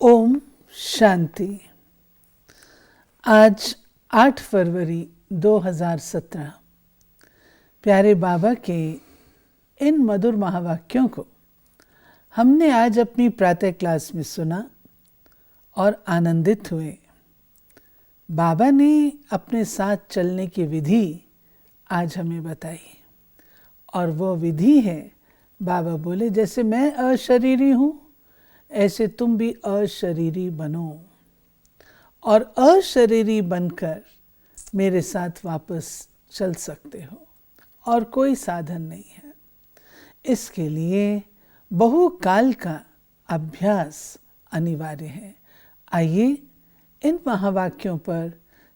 ओम शांति। आज 8 फरवरी 2017 प्यारे बाबा के इन मधुर महावाक्यों को हमने आज अपनी प्रातः क्लास में सुना और आनंदित हुए। बाबा ने अपने साथ चलने की विधि आज हमें बताई और वो विधि है, बाबा बोले जैसे मैं अशरीरी हूँ ऐसे तुम भी अशरीरी बनो और अशरीरी बनकर मेरे साथ वापस चल सकते हो और कोई साधन नहीं है। इसके लिए बहुकाल का अभ्यास अनिवार्य है। आइए इन महावाक्यों पर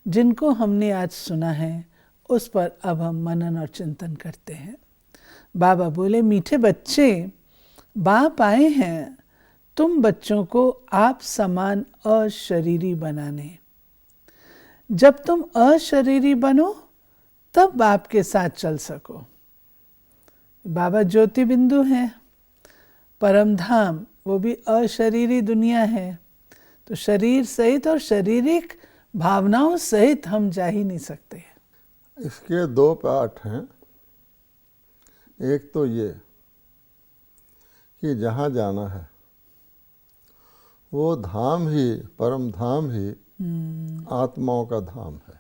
जिनको हमने आज सुना है उस पर अब हम मनन और चिंतन करते हैं। बाबा बोले मीठे बच्चे, बाप आए हैं तुम बच्चों को आप समान अशरीरी बनाने। जब तुम अशरीरी बनो तब बाप के साथ चल सको। बाबा ज्योति बिंदु हैं, परम धाम वो भी अशरीरी दुनिया है, तो शरीर सहित और शारीरिक भावनाओं सहित हम जा ही नहीं सकते। इसके दो पाठ हैं। एक तो ये कि जहाँ जाना है वो धाम ही, परम धाम ही आत्माओं का धाम है।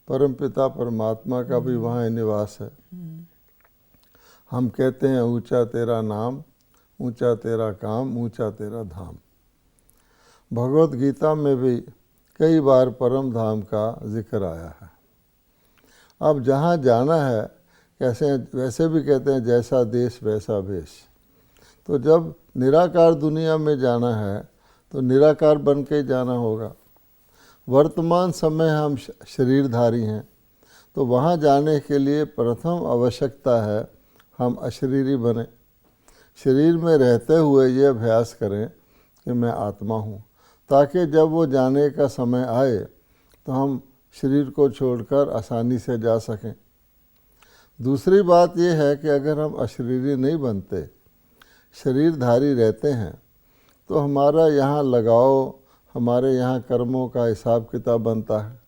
परम पिता परमात्मा का भी वहाँ निवास है। हम कहते हैं ऊंचा तेरा नाम, ऊंचा तेरा काम, ऊंचा तेरा धाम। भगवत गीता में भी कई बार परम धाम का जिक्र आया है। अब जहाँ जाना है कैसे, वैसे भी कहते हैं जैसा देश वैसा भेष। तो जब निराकार दुनिया में जाना है तो निराकार बन के जाना होगा। वर्तमान समय हम शरीरधारी हैं, तो वहाँ जाने के लिए प्रथम आवश्यकता है हम अशरीरी बने। शरीर में रहते हुए ये अभ्यास करें कि मैं आत्मा हूँ, ताकि जब वो जाने का समय आए तो हम शरीर को छोड़कर आसानी से जा सकें। दूसरी बात यह है कि अगर हम अशरीरी नहीं बनते, शरीरधारी रहते हैं, तो हमारा यहाँ लगाव, हमारे यहाँ कर्मों का हिसाब किताब बनता है।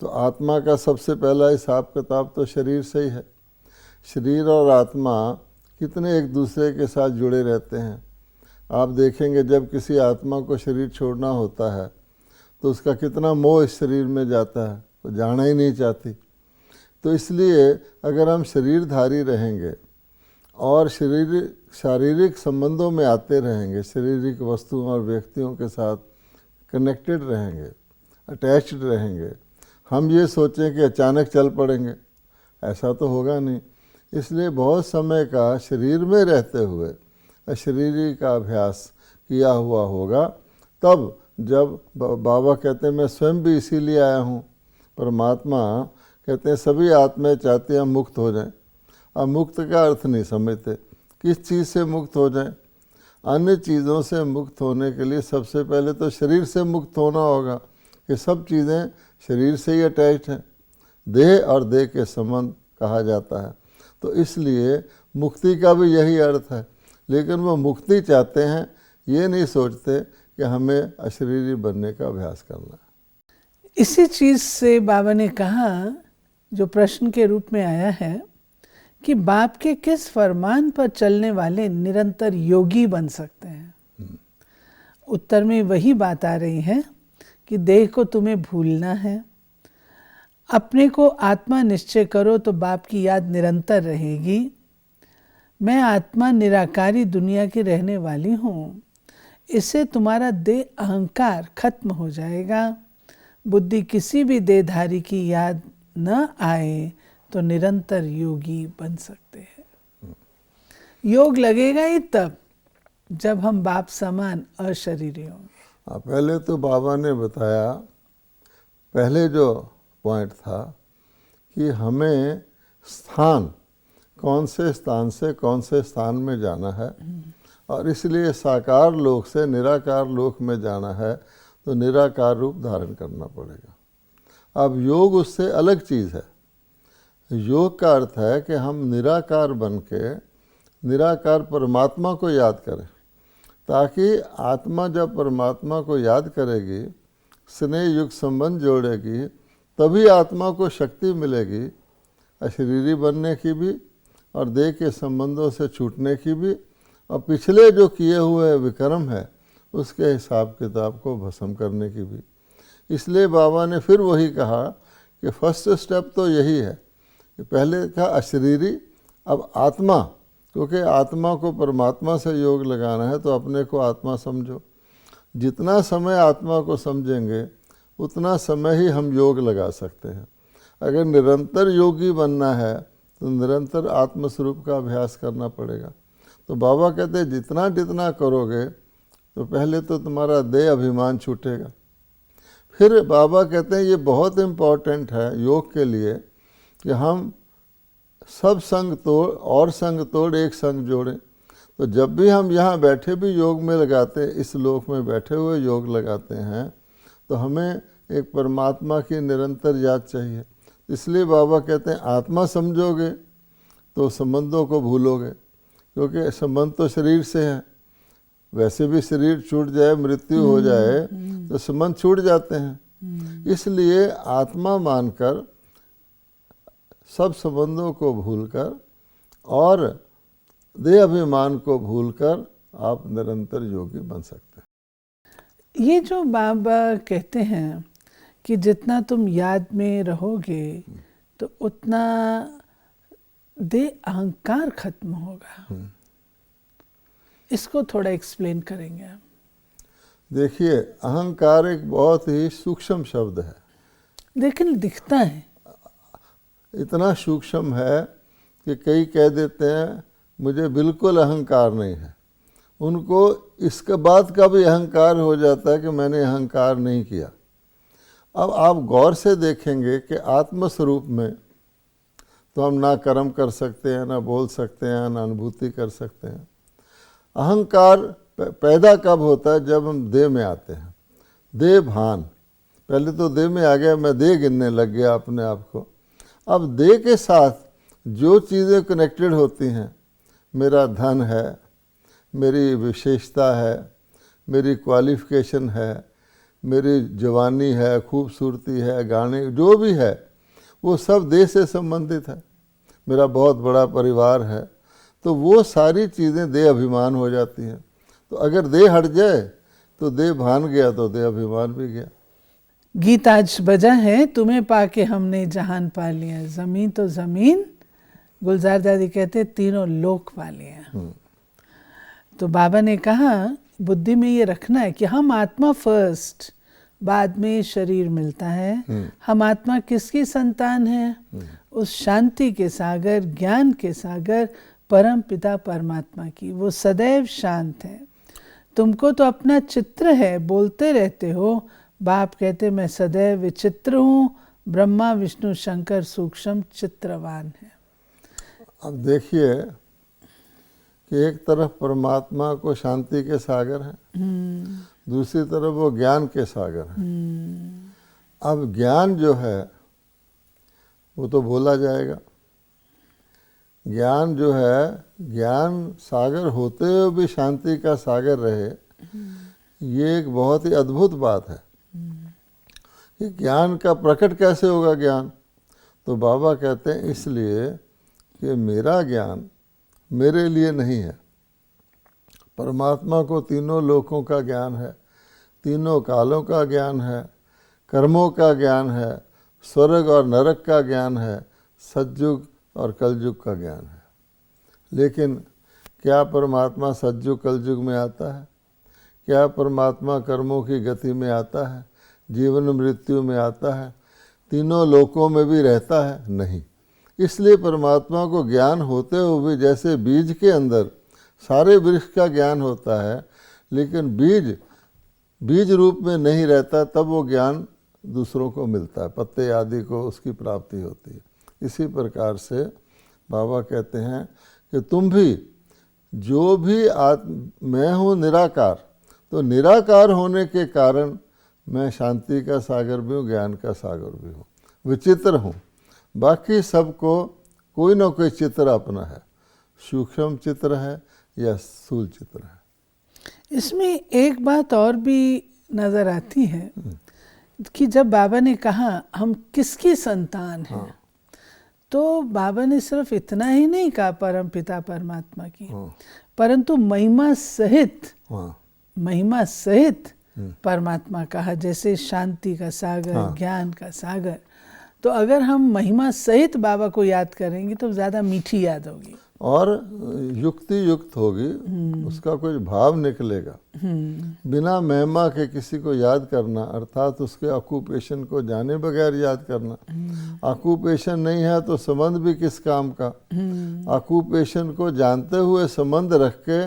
तो आत्मा का सबसे पहला हिसाब किताब तो शरीर से ही है। शरीर और आत्मा कितने एक दूसरे के साथ जुड़े रहते हैं। आप देखेंगे जब किसी आत्मा को शरीर छोड़ना होता है तो उसका कितना मोह इस शरीर में जाता है, वो जाना ही नहीं चाहती। तो इसलिए अगर हम शरीरधारी रहेंगे और शारीरिक संबंधों में आते रहेंगे, शारीरिक वस्तुओं और व्यक्तियों के साथ कनेक्टेड रहेंगे, अटैच्ड रहेंगे, हम ये सोचें कि अचानक चल पड़ेंगे, ऐसा तो होगा नहीं। इसलिए बहुत समय का शरीर में रहते हुए अशरीरी का अभ्यास किया हुआ होगा। तब जब बाबा कहते हैं मैं स्वयं भी इसीलिए आया हूँ, परमात्मा कहते हैं सभी आत्माएं चाहती हैं मुक्त हो जाएं। अब मुक्त का अर्थ नहीं समझते, किस चीज़ से मुक्त हो जाएं। अन्य चीज़ों से मुक्त होने के लिए सबसे पहले तो शरीर से मुक्त होना होगा, कि सब चीज़ें शरीर से ही अटैच्ड हैं। देह और देह के संबंध कहा जाता है। तो इसलिए मुक्ति का भी यही अर्थ है। लेकिन वो मुक्ति चाहते हैं, ये नहीं सोचते कि हमें अशरीरी बनने का अभ्यास करना है। इसी चीज़ से बाबा ने कहा, जो प्रश्न के रूप में आया है, कि बाप के किस फरमान पर चलने वाले निरंतर योगी बन सकते हैं। उत्तर में वही बात आ रही है कि देह को तुम्हें भूलना है, अपने को आत्मा निश्चय करो तो बाप की याद निरंतर रहेगी। मैं आत्मा निराकारी दुनिया की रहने वाली हूँ, इससे तुम्हारा देह अहंकार खत्म हो जाएगा। बुद्धि किसी भी देहधारी की याद न आए तो निरंतर योगी बन सकते हैं। योग लगेगा ही तब जब हम बाप समान अशरीरी होंगे। पहले तो बाबा ने बताया, पहले जो पॉइंट था कि हमें स्थान, कौन से स्थान से कौन से स्थान में जाना है, और इसलिए साकार लोक से निराकार लोक में जाना है तो निराकार रूप धारण करना पड़ेगा। अब योग उससे अलग चीज़ है। योग का अर्थ है कि हम निराकार बन के निराकार परमात्मा को याद करें। ताकि आत्मा जब परमात्मा को याद करेगी, स्नेह युक्त संबंध जोड़ेगी, तभी आत्मा को शक्ति मिलेगी अशरीरी बनने की भी और देह के संबंधों से छूटने की भी, और पिछले जो किए हुए विक्रम है उसके हिसाब किताब को भस्म करने की भी। इसलिए बाबा ने फिर वही कहा कि फर्स्ट स्टेप तो यही है कि पहले था अशरीरी, अब आत्मा, क्योंकि आत्मा को परमात्मा से योग लगाना है तो अपने को आत्मा समझो। जितना समय आत्मा को समझेंगे उतना समय ही हम योग लगा सकते हैं। अगर निरंतर योगी बनना है तो निरंतर आत्मस्वरूप का अभ्यास करना पड़ेगा। तो बाबा कहते हैं जितना जितना करोगे तो पहले तो तुम्हारा देह अभिमान छूटेगा। फिर बाबा कहते हैं ये बहुत इम्पोर्टेंट है योग के लिए कि हम सब संग तोड़ और संग तोड़ एक संग जोड़ें। तो जब भी हम यहाँ बैठे भी योग में लगाते हैं, इस लोक में बैठे हुए योग लगाते हैं, तो हमें एक परमात्मा की निरंतर याद चाहिए। इसलिए बाबा कहते हैं आत्मा समझोगे तो संबंधों को भूलोगे, क्योंकि संबंध तो शरीर से है। वैसे भी शरीर छूट जाए, मृत्यु हो जाए तो संबंध छूट जाते हैं। इसलिए आत्मा मानकर सब संबंधों को भूलकर और देह अभिमान को भूलकर आप निरंतर योगी बन सकते हैं। ये जो बाबा कहते हैं कि जितना तुम याद में रहोगे तो उतना देह अहंकार खत्म होगा, इसको थोड़ा एक्सप्लेन करेंगे आप? देखिए, अहंकार एक बहुत ही सूक्ष्म शब्द है, लेकिन दिखता है। इतना सूक्ष्म है कि कई कह देते हैं मुझे बिल्कुल अहंकार नहीं है, उनको इसके बाद का भी अहंकार हो जाता है कि मैंने अहंकार नहीं किया। अब आप गौर से देखेंगे कि आत्मस्वरूप में तो हम ना कर्म कर सकते हैं, ना बोल सकते हैं, ना अनुभूति कर सकते हैं। अहंकार पैदा कब होता है? जब हम देह में आते हैं। देह भान, पहले तो देह में आ गया, मैं देह गिनने लग गया अपने आप को। अब देह के साथ जो चीज़ें कनेक्टेड होती हैं, मेरा धन है, मेरी विशेषता है, मेरी क्वालिफिकेशन है, मेरी जवानी है, खूबसूरती है, गाने जो भी है, वो सब देह से संबंधित है। मेरा बहुत बड़ा परिवार है, तो वो सारी चीज़ें देह अभिमान हो जाती हैं। तो अगर देह हट जाए तो देह भान गया तो देह अभिमान भी गया। गीत आज बजा है, तुम्हें पाके हमने जहान पा लिया, ज़मीन तो ज़मीन, गुलजार दादी कहते तीनों लोक पा लिया। तो बाबा ने कहा बुद्धि में ये रखना है कि हम आत्मा फर्स्ट, बाद में शरीर मिलता है। हम आत्मा किसकी संतान है? उस शांति के सागर, ज्ञान के सागर, परम पिता परमात्मा की। वो सदैव शांत है। तुमको तो अपना चित्र है, बोलते रहते हो। बाप कहते मैं सदैव विचित्र हूँ, ब्रह्मा विष्णु शंकर सूक्ष्म चित्रवान है। अब देखिए कि एक तरफ परमात्मा को शांति के सागर है, दूसरी तरफ वो ज्ञान के सागर है। अब ज्ञान जो है वो तो बोला जाएगा। ज्ञान जो है, ज्ञान सागर होते हुए भी शांति का सागर रहे, ये एक बहुत ही अद्भुत बात है। कि ज्ञान का प्रकट कैसे होगा ज्ञान? तो बाबा कहते हैं इसलिए कि मेरा ज्ञान मेरे लिए नहीं है। परमात्मा को तीनों लोकों का ज्ञान है, तीनों कालों का ज्ञान है, कर्मों का ज्ञान है, स्वर्ग और नरक का ज्ञान है, सतयुग और कलयुग का ज्ञान है। लेकिन क्या परमात्मा सतयुग कलयुग में आता है? क्या परमात्मा कर्मों की गति में आता है, जीवन मृत्यु में आता है, तीनों लोकों में भी रहता है? नहीं। इसलिए परमात्मा को ज्ञान होते हुए भी, जैसे बीज के अंदर सारे वृक्ष का ज्ञान होता है, लेकिन बीज रूप में नहीं रहता, तब वो ज्ञान दूसरों को मिलता है, पत्ते आदि को उसकी प्राप्ति होती है। इसी प्रकार से बाबा कहते हैं कि तुम भी जो भी मैं हूँ निराकार, तो निराकार होने के कारण मैं शांति का सागर भी हूँ, ज्ञान का सागर भी हूँ, विचित्र हूँ। बाकी सबको कोई ना कोई चित्र अपना है, सूक्ष्म चित्र है या स्थूल चित्र है। इसमें एक बात और भी नज़र आती है कि जब बाबा ने कहा हम किसकी संतान हैं, तो बाबा ने सिर्फ इतना ही नहीं कहा परम पिता परमात्मा की, परंतु महिमा सहित परमात्मा कहा, जैसे शांति का सागर, ज्ञान का सागर। तो अगर हम महिमा सहित बाबा को याद करेंगे तो ज़्यादा मीठी याद होगी और युक्ति युक्त होगी, उसका कुछ भाव निकलेगा। बिना महिमा के किसी को याद करना अर्थात उसके ऑक्यूपेशन को जाने बगैर याद करना। ऑक्यूपेशन नहीं है तो संबंध भी किस काम का। ऑक्यूपेशन को जानते हुए संबंध रख के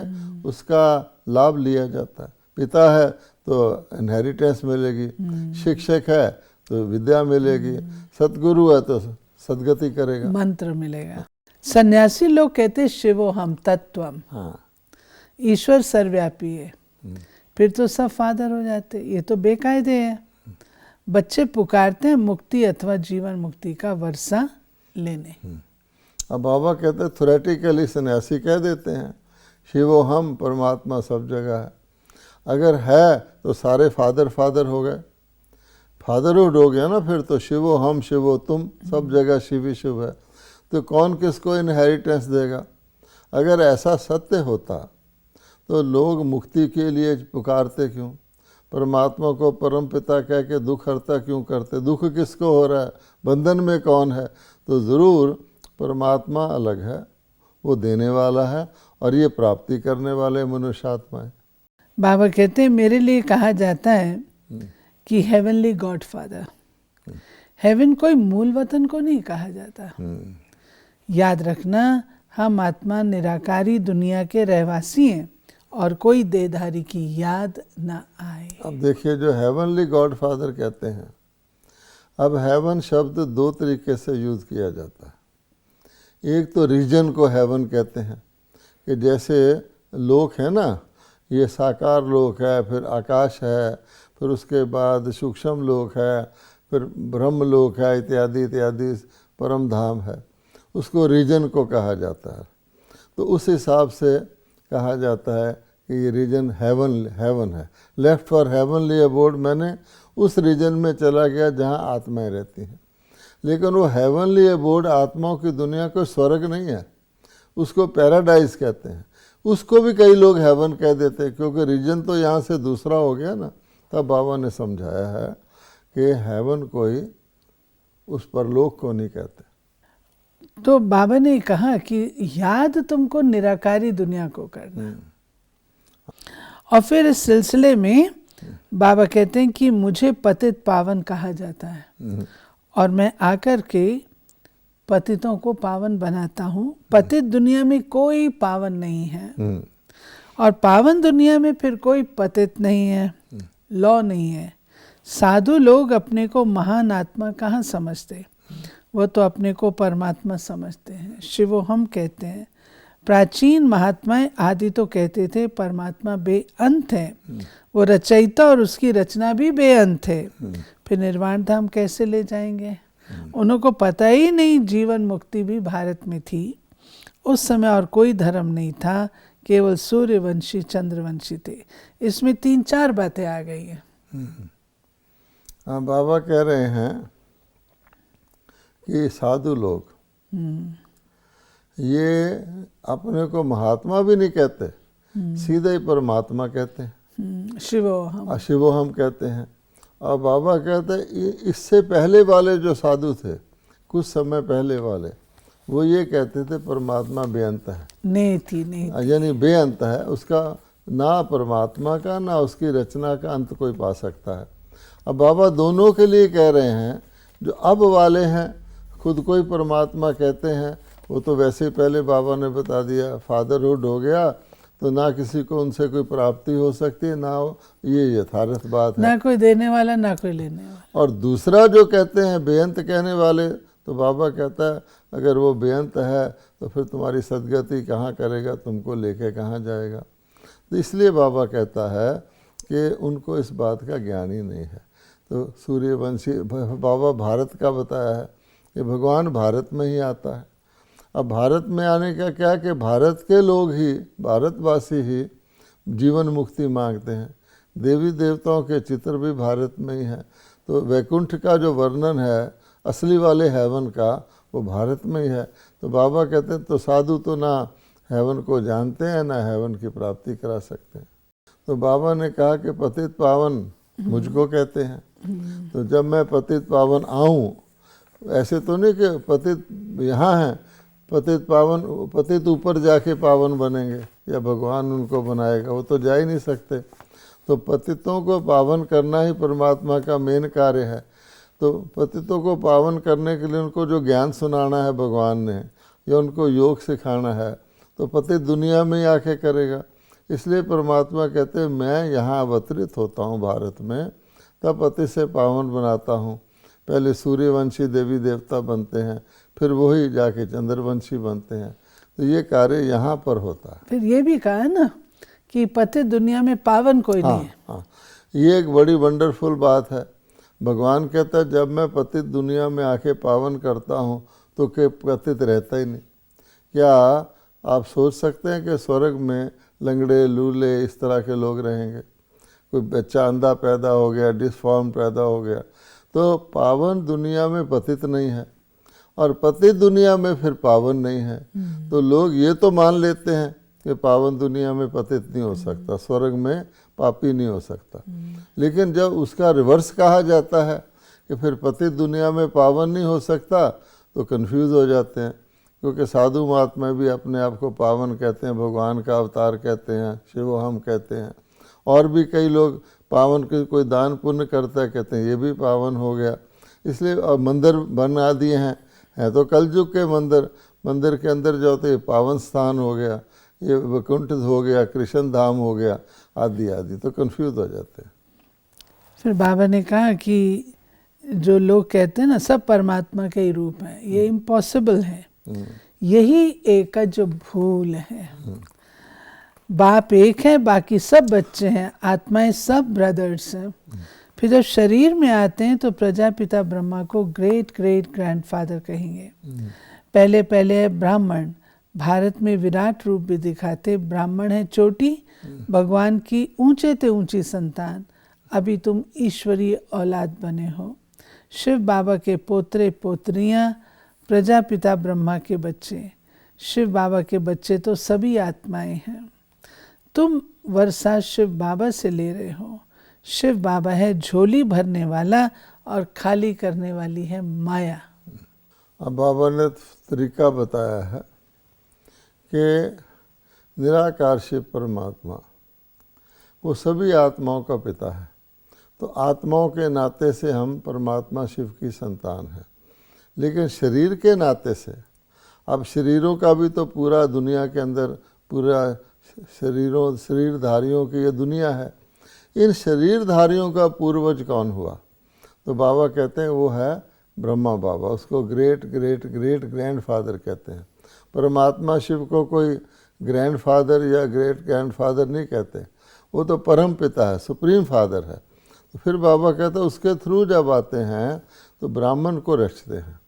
उसका लाभ लिया जाता है। पिता है तो इनहेरिटेंस मिलेगी, शिक्षक है तो विद्या मिलेगी, सतगुरु है तो सदगति करेगा, मंत्र मिलेगा। सन्यासी लोग कहते शिवो हम तत्वम, ईश्वर सर्वव्यापी है, फिर तो सब फादर हो जाते। ये तो बेकायदे है। बच्चे पुकारते हैं मुक्ति अथवा जीवन मुक्ति का वर्षा लेने। अब बाबा कहते हैं थ्योरेटिकली सन्यासी कह देते हैं शिवो हम, परमात्मा सब जगह है। अगर है तो सारे फादर हो गए, फादरहुड हो गया ना, फिर तो शिवो हम शिवो तुम, सब जगह शिव ही शिव है। तो कौन किसको इनहेरिटेंस देगा? अगर ऐसा सत्य होता तो लोग मुक्ति के लिए पुकारते क्यों? परमात्मा को परम पिता कह के दुख हरता क्यों करते? दुख किसको हो रहा है? बंधन में कौन है? तो ज़रूर परमात्मा अलग है, वो देने वाला है और ये प्राप्ति करने वाले मनुष्यात्मा है। बाबा कहते हैं मेरे लिए कहा जाता है कि हेवनली गॉड फादर। हेवन कोई मूल वतन को नहीं कहा जाता। याद रखना, हम आत्मा निराकारी दुनिया के रहवासी हैं और कोई देहधारी की याद ना आए। अब देखिए जो हेवनली गॉड फादर कहते हैं, अब हेवन शब्द दो तरीके से यूज़ किया जाता है। एक तो रीजन को हेवन कहते हैं कि जैसे लोक है ना, ये साकार लोक है, फिर आकाश है, फिर उसके बाद सूक्ष्म लोक है, फिर ब्रह्म लोक है, इत्यादि इत्यादि परम धाम है, उसको रीजन को कहा जाता है। तो उस हिसाब से कहा जाता है कि ये रीजन हेवन है। लेफ्ट फॉर हेवनली अबोर्ड, मैंने उस रीजन में चला गया जहाँ आत्माएं रहती हैं। लेकिन वो हेवनली अबोर्ड आत्माओं की दुनिया कोई स्वर्ग नहीं है, उसको पैराडाइज कहते हैं। उसको भी कई लोग हेवन कह देते हैं क्योंकि रीजन तो यहाँ से दूसरा हो गया ना। तब बाबा ने समझाया है कि हेवन कोई उस परलोक को नहीं कहते। तो बाबा ने कहा कि याद तुमको निराकारी दुनिया को करना। और फिर इस सिलसिले में बाबा कहते हैं कि मुझे पतित पावन कहा जाता है और मैं आकर के पतितों को पावन बनाता हूँ। पतित दुनिया में कोई पावन नहीं है और पावन दुनिया में फिर कोई पतित नहीं है, लॉ नहीं है। साधु लोग अपने को महान आत्मा कहाँ समझते, वो तो अपने को परमात्मा समझते हैं। शिवो हम कहते हैं। प्राचीन महात्माएं आदि तो कहते थे परमात्मा बेअंत है, वो रचयिता और उसकी रचना भी बेअंत है, फिर निर्वाण धाम कैसे ले जाएंगे? उनको पता ही नहीं जीवन मुक्ति भी भारत में थी। उस समय और कोई धर्म नहीं था, केवल सूर्यवंशी चंद्रवंशी थे। इसमें 3-4 बातें आ गई हैं। हाँ, बाबा कह रहे हैं कि साधु लोग ये अपने को महात्मा भी नहीं कहते, सीधे ही परमात्मा कहते हैं। शिवो हम कहते हैं। और बाबा कहते हैं इससे पहले वाले जो साधु थे, कुछ समय पहले वाले, वो ये कहते थे परमात्मा बेअंत है, नहीं यानी बेअंत है, उसका ना परमात्मा का ना उसकी रचना का अंत कोई पा सकता है। अब बाबा दोनों के लिए कह रहे हैं। जो अब वाले हैं खुद को ही परमात्मा कहते हैं, वो तो वैसे ही पहले बाबा ने बता दिया फादरहुड हो गया तो ना किसी को उनसे कोई प्राप्ति हो सकती है, ना ये यथार्थ बात है, ना कोई देने वाला ना कोई लेने वाला। और दूसरा जो कहते हैं बेअंत कहने वाले, तो बाबा कहता है अगर वो बेअंत है तो फिर तुम्हारी सदगति कहाँ करेगा, तुमको लेके कहाँ जाएगा। तो इसलिए बाबा कहता है कि उनको इस बात का ज्ञान ही नहीं है। तो सूर्यवंशी बाबा भारत का बताया है कि भगवान भारत में ही आता है। अब भारत में आने का क्या कि भारत के लोग ही, भारतवासी ही जीवन मुक्ति मांगते हैं। देवी देवताओं के चित्र भी भारत में ही हैं। तो वैकुंठ का जो वर्णन है असली वाले हेवन का, वो भारत में ही है। तो बाबा कहते हैं तो साधु तो ना हेवन को जानते हैं ना हेवन की प्राप्ति करा सकते हैं। तो बाबा ने कहा कि पतित पावन मुझको कहते हैं। तो जब मैं पतित पावन आऊँ, ऐसे तो नहीं कि पतित यहाँ हैं, पतित पावन, पतित ऊपर जाके पावन बनेंगे या भगवान उनको बनाएगा, वो तो जा ही नहीं सकते। तो पतितों को पावन करना ही परमात्मा का मेन कार्य है। तो पतितों को पावन करने के लिए उनको जो ज्ञान सुनाना है भगवान ने, या उनको योग सिखाना है, तो पतित दुनिया में ही आके करेगा। इसलिए परमात्मा कहते हैं मैं यहाँ अवतरित होता हूँ भारत में, तब पति से पावन बनाता हूँ। पहले सूर्यवंशी देवी देवता बनते हैं, फिर वही जाके चंद्रवंशी बनते हैं। तो ये कार्य यहाँ पर होता है। फिर ये भी कहा है ना कि पतित दुनिया में पावन कोई नहीं है। हाँ, ये एक बड़ी वंडरफुल बात है। भगवान कहता है जब मैं पतित दुनिया में आके पावन करता हूँ तो के पतित रहता ही नहीं। क्या आप सोच सकते हैं कि स्वर्ग में लंगड़े लूले इस तरह के लोग रहेंगे? कोई बच्चा अंधा पैदा हो गया, डिसफॉर्म पैदा हो गया, तो पावन दुनिया में पतित नहीं है, और पतित दुनिया में फिर पावन नहीं है। तो लोग ये तो मान लेते हैं कि पावन दुनिया में पतित नहीं हो सकता, स्वर्ग में पापी नहीं हो सकता। लेकिन जब उसका रिवर्स कहा जाता है कि फिर पतित दुनिया में पावन नहीं हो सकता, तो कंफ्यूज हो जाते हैं। क्योंकि साधु महात्मा भी अपने आप को पावन कहते हैं, भगवान का अवतार कहते हैं, शिवोहम कहते हैं। और भी कई लोग पावन के कोई दान पुण्य करता है, कहते हैं ये भी पावन हो गया। इसलिए मंदिर बना दिए हैं तो कलयुग के मंदिर के अंदर जाओ तो ये पावन स्थान हो गया, ये वैकुंठ हो गया, कृष्ण धाम हो गया, आदि आदि, तो कंफ्यूज हो जाते हैं। फिर बाबा ने कहा कि जो लोग कहते हैं ना सब परमात्मा के ही रूप हैं, ये इम्पॉसिबल है। यही एक का जो भूल है। बाप एक है, बाकी सब बच्चे हैं, आत्माएं सब ब्रदर्स हैं। फिर जब शरीर में आते हैं तो प्रजापिता ब्रह्मा को ग्रेट ग्रेट ग्रैंडफादर कहेंगे। पहले पहले ब्राह्मण, भारत में विराट रूप भी दिखाते। ब्राह्मण है चोटी, भगवान की ऊंचे ते ऊंची संतान। अभी तुम ईश्वरीय औलाद बने हो। शिव बाबा के पोतरे पोत्रियां प्रजापिता ब्रह्मा के बच्चे। शिव बाबा के बच्चे तो सभी आत्माएं हैं। तुम वर्षा शिव बाबा से ले रहे हो। शिव बाबा है झोली भरने वाला और खाली करने वाली है माया। अब बाबा ने तरीका बताया है कि निराकार शिव परमात्मा वो सभी आत्माओं का पिता है। तो आत्माओं के नाते से हम परमात्मा शिव की संतान हैं, लेकिन शरीर के नाते से, अब शरीरों का भी तो पूरा दुनिया के अंदर पूरा शरीरधारियों की ये दुनिया है। इन शरीरधारियों का पूर्वज कौन हुआ? तो बाबा कहते हैं वो है ब्रह्मा बाबा, उसको ग्रेट ग्रेट ग्रेट ग्रैंडफादर कहते हैं। परमात्मा शिव को कोई ग्रैंडफादर या ग्रेट ग्रैंडफादर नहीं कहते, वो तो परम पिता है, सुप्रीम फादर है। तो फिर बाबा कहते हैं उसके थ्रू जब आते हैं तो ब्राह्मण को रचते हैं।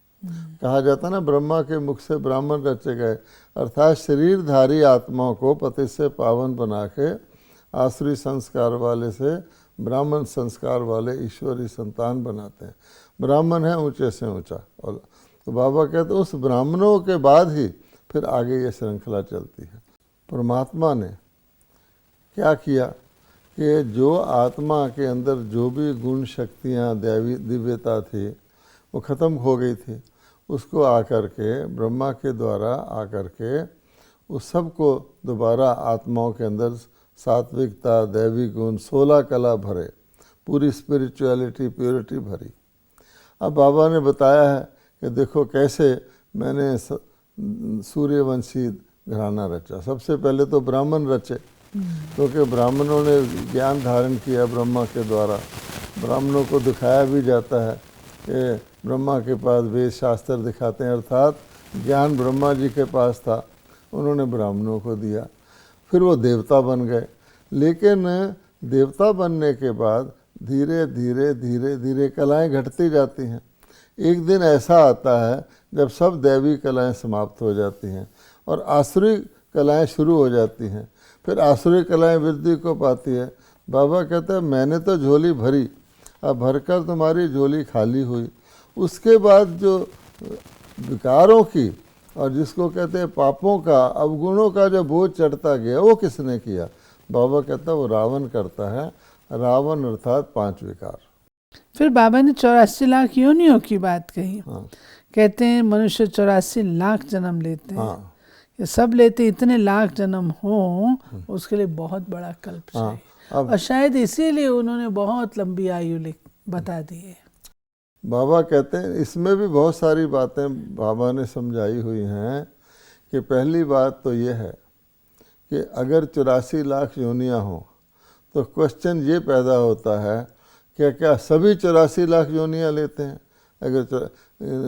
कहा जाता ना ब्रह्मा के मुख से ब्राह्मण रचे गए, अर्थात शरीरधारी आत्माओं को पति से पावन बना के आसुरी संस्कार वाले से ब्राह्मण संस्कार वाले ईश्वरी संतान बनाते हैं। ब्राह्मण है ऊंचे से ऊंचा। और तो बाबा कहते उस ब्राह्मणों के बाद ही फिर आगे ये श्रृंखला चलती है। परमात्मा ने क्या किया कि जो आत्मा के अंदर जो भी गुण शक्तियाँ दैवी दिव्यता थी वो ख़त्म हो गई थी, उसको आकर के ब्रह्मा के द्वारा आकर के उस सब को दोबारा आत्माओं के अंदर सात्विकता, दैवी गुण, 16 कला भरे, पूरी स्पिरिचुअलिटी प्योरिटी भरी। अब बाबा ने बताया है कि देखो कैसे मैंने सूर्यवंशी घराना रचा। सबसे पहले तो ब्राह्मण रचे, क्योंकि ब्राह्मणों ने ज्ञान धारण किया ब्रह्मा के द्वारा। ब्राह्मणों को दिखाया भी जाता है कि ब्रह्मा के पास वेद शास्त्र दिखाते हैं, अर्थात ज्ञान ब्रह्मा जी के पास था, उन्होंने ब्राह्मणों को दिया। फिर वो देवता बन गए, लेकिन देवता बनने के बाद धीरे धीरे धीरे धीरे कलाएं घटती जाती हैं। एक दिन ऐसा आता है जब सब दैवी कलाएं समाप्त हो जाती हैं और आसुरी कलाएं शुरू हो जाती हैं। फिर आसुरी कलाएं वृद्धि को पाती है। बाबा कहते हैं मैंने तो झोली भरी, अब भरकर तुम्हारी झोली खाली हुई। उसके बाद जो विकारों की और जिसको कहते हैं पापों का, अवगुणों का जो बोझ चढ़ता गया वो किसने किया? बाबा कहता है वो रावण करता है। रावण अर्थात 5 विकार। फिर बाबा ने 84 लाख योनियों की बात कही। हाँ कहते हैं मनुष्य 84 लाख जन्म लेते हैं। हाँ ये सब लेते इतने लाख जन्म हो, उसके लिए बहुत बड़ा कल्प हाँ। चाहिए। और शायद इसीलिए उन्होंने बहुत लंबी आयु बता दी है। बाबा कहते हैं इसमें भी बहुत सारी बातें बाबा ने समझाई हुई हैं कि पहली बात तो ये है कि अगर 84 लाख योनियाँ हों तो क्वेश्चन ये पैदा होता है कि क्या सभी 84 लाख योनियाँ लेते हैं? अगर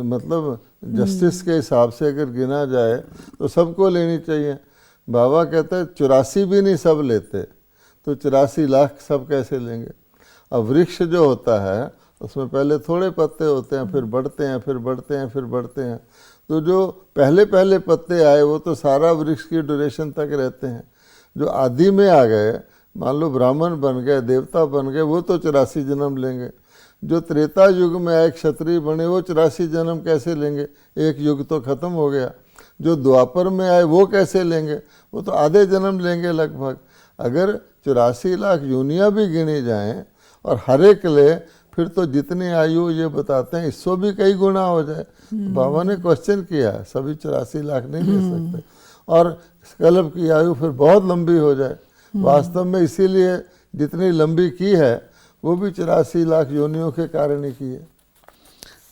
मतलब जस्टिस के हिसाब से अगर गिना जाए तो सबको लेनी चाहिए। बाबा कहते हैं 84 भी नहीं सब लेते, तो 84 लाख सब कैसे लेंगे? अब वृक्ष जो होता है उसमें पहले थोड़े पत्ते होते हैं, फिर बढ़ते हैं, फिर बढ़ते हैं, फिर बढ़ते हैं। तो जो पहले पहले पत्ते आए वो तो सारा वृक्ष की ड्यूरेशन तक रहते हैं। जो आदि में आ गए, मान लो ब्राह्मण बन गए, देवता बन गए, वो तो 84 जन्म लेंगे। जो त्रेता युग में आए क्षत्रिय बने वो 84 जन्म कैसे लेंगे? एक युग तो खत्म हो गया। जो द्वापर में आए वो कैसे लेंगे? वो तो आधे जन्म लेंगे लगभग। अगर 84 लाख योनियाँ भी गिनी जाएं और हर एक ले, फिर तो जितनी आयु ये बताते हैं इससे भी कई गुना हो जाए। बाबा ने क्वेश्चन किया है, सभी 84 लाख नहीं ले सकते और कल्प की आयु फिर बहुत लंबी हो जाए। वास्तव में इसीलिए जितनी लंबी की है वो भी 84 लाख योनियों के कारण ही की है।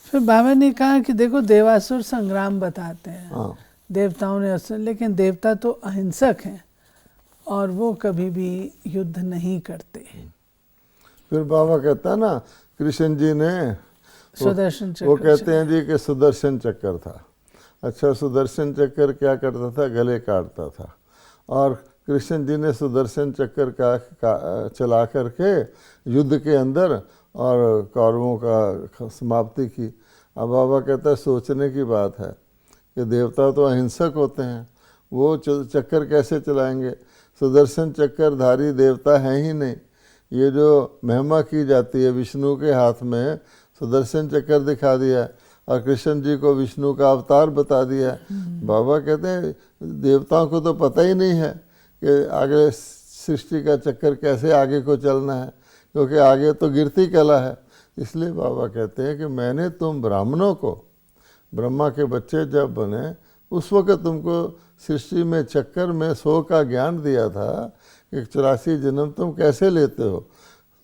फिर बाबा ने कहा कि देखो देवासुर संग्राम बताते हैं। हाँ देवताओं ने असुर, लेकिन देवता तो अहिंसक हैं और वो कभी भी युद्ध नहीं करते। फिर बाबा कहता है ना, कृष्ण जी ने सुदर्शन चक्र, वो कहते हैं जी कि सुदर्शन चक्कर था। अच्छा, सुदर्शन चक्कर क्या करता था? गले काटता था। और कृष्ण जी ने सुदर्शन चक्कर का चला करके युद्ध के अंदर और कौरवों का समाप्ति की। अब बाबा कहता है सोचने की बात है कि देवता तो अहिंसक होते हैं, वो चक्कर कैसे चलाएंगे? सुदर्शन चक्करधारी देवता हैं ही नहीं। ये जो महिमा की जाती है विष्णु के हाथ में सुदर्शन चक्कर दिखा दिया और कृष्ण जी को विष्णु का अवतार बता दिया। बाबा कहते हैं देवताओं को तो पता ही नहीं है कि आगे सृष्टि का चक्कर कैसे आगे को चलना है, क्योंकि आगे तो गिरती कला है। इसलिए बाबा कहते हैं कि मैंने तुम ब्राह्मणों को, ब्रह्मा के बच्चे जब बने उस वक्त तुमको सृष्टि में चक्कर में 100 का ज्ञान दिया था कि 84 जन्म तुम कैसे लेते हो,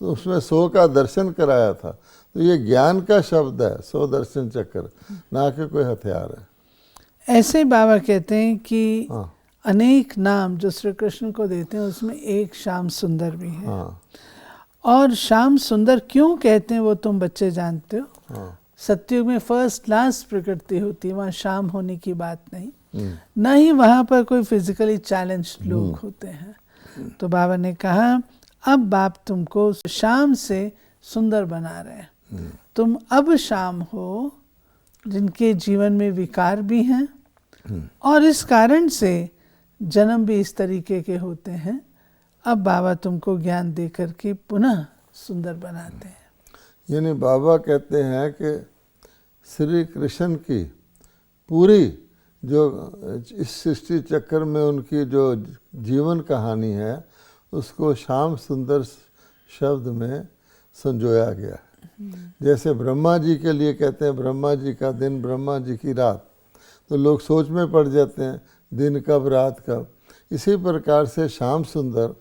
तो उसमें 100 का दर्शन कराया था। तो ये ज्ञान का शब्द है 100 दर्शन चक्कर, ना कि कोई हथियार है। ऐसे बाबा कहते हैं कि हाँ अनेक नाम जो श्री कृष्ण को देते हैं उसमें एक श्याम सुंदर भी है। हाँ और श्याम सुंदर क्यों कहते हैं वो तुम बच्चे जानते हो? हाँ सतयुग में फर्स्ट क्लास प्रकृति होती है, वहाँ शाम होने की बात नहीं, न ही वहाँ पर कोई फिजिकली चैलेंज लोग होते हैं। तो बाबा ने कहा अब बाप तुमको शाम से सुंदर बना रहे हैं। तुम अब शाम हो जिनके जीवन में विकार भी हैं और इस कारण से जन्म भी इस तरीके के होते हैं। अब बाबा तुमको ज्ञान दे करके पुनः सुंदर बनाते हैं। यानी बाबा कहते हैं कि श्री कृष्ण की पूरी जो इस सृष्टि चक्कर में उनकी जो जीवन कहानी है उसको श्याम सुंदर शब्द में संजोया गया है। जैसे ब्रह्मा जी के लिए कहते हैं ब्रह्मा जी का दिन, ब्रह्मा जी की रात, तो लोग सोच में पड़ जाते हैं दिन कब रात कब। इसी प्रकार से श्याम सुंदर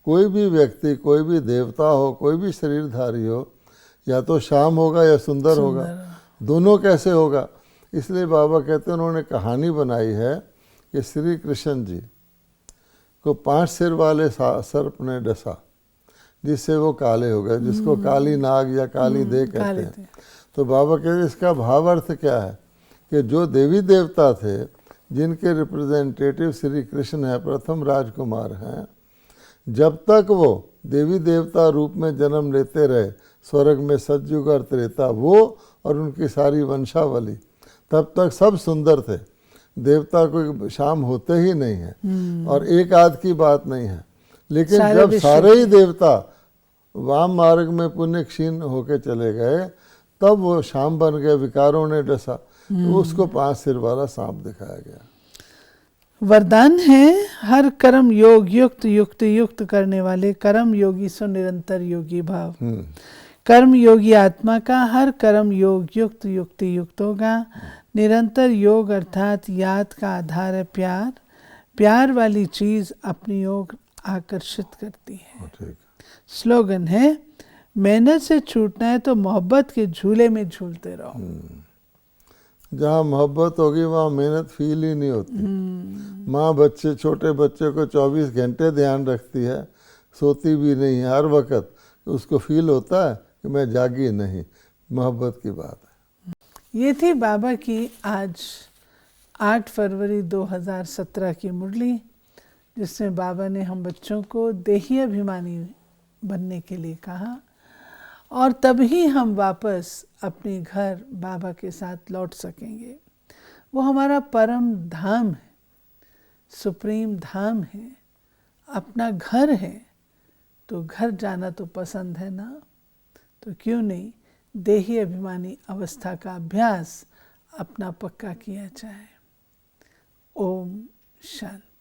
कोई भी व्यक्ति, कोई भी देवता हो, कोई भी शरीरधारी हो, या तो श्याम होगा या सुंदर होगा, दोनों कैसे होगा? इसलिए बाबा कहते हैं उन्होंने कहानी बनाई है कि श्री कृष्ण जी को 5 सिर वाले सर्प ने डसा जिससे वो काले हो गए, जिसको काली नाग या काली देह कहते हैं। तो बाबा कहते हैं इसका भाव अर्थ क्या है कि जो देवी देवता थे जिनके रिप्रेजेंटेटिव श्री कृष्ण है, प्रथम राजकुमार हैं, जब तक वो देवी देवता रूप में जन्म लेते रहे स्वर्ग में सतयुग और त्रेता, वो और उनकी सारी वंशावली, तब तक सब सुंदर थे। देवता कोई शाम होते ही नहीं है, और एक आध की बात नहीं है। लेकिन सारे जब विश्व सारे ही देवता वाम मार्ग में पुण्य क्षीण होके चले गए, तब वो शाम बन गए, विकारों ने डसा, तो उसको 5 सिर वाला सांप दिखाया गया। वरदान है हर कर्म योग युक्त युक्त युक्त करने वाले कर्म योगी सो निरंतर योगी भाव। कर्म योगी आत्मा का हर कर्म योग युक्त युक्ति युक्त होगा। निरंतर योग अर्थात याद का आधार है प्यार। प्यार वाली चीज अपनी ओर आकर्षित करती है। ठीक। स्लोगन है मेहनत से छूटना है तो मोहब्बत के झूले में झूलते रहो। जहाँ मोहब्बत होगी वहाँ मेहनत फील ही नहीं होती। माँ बच्चे, छोटे बच्चे को 24 घंटे ध्यान रखती है, सोती भी नहीं है, हर वक्त उसको फील होता है कि मैं जागी नहीं। मोहब्बत की बात है। ये थी बाबा की आज 8 फरवरी 2017 की मुरली, जिसमें बाबा ने हम बच्चों को देही अभिमानी बनने के लिए कहा, और तभी हम वापस अपने घर बाबा के साथ लौट सकेंगे। वो हमारा परम धाम है, सुप्रीम धाम है, अपना घर है। तो घर जाना तो पसंद है ना, तो क्यों नहीं देही अभिमानी अवस्था का अभ्यास अपना पक्का किया जाए। ओम शांति।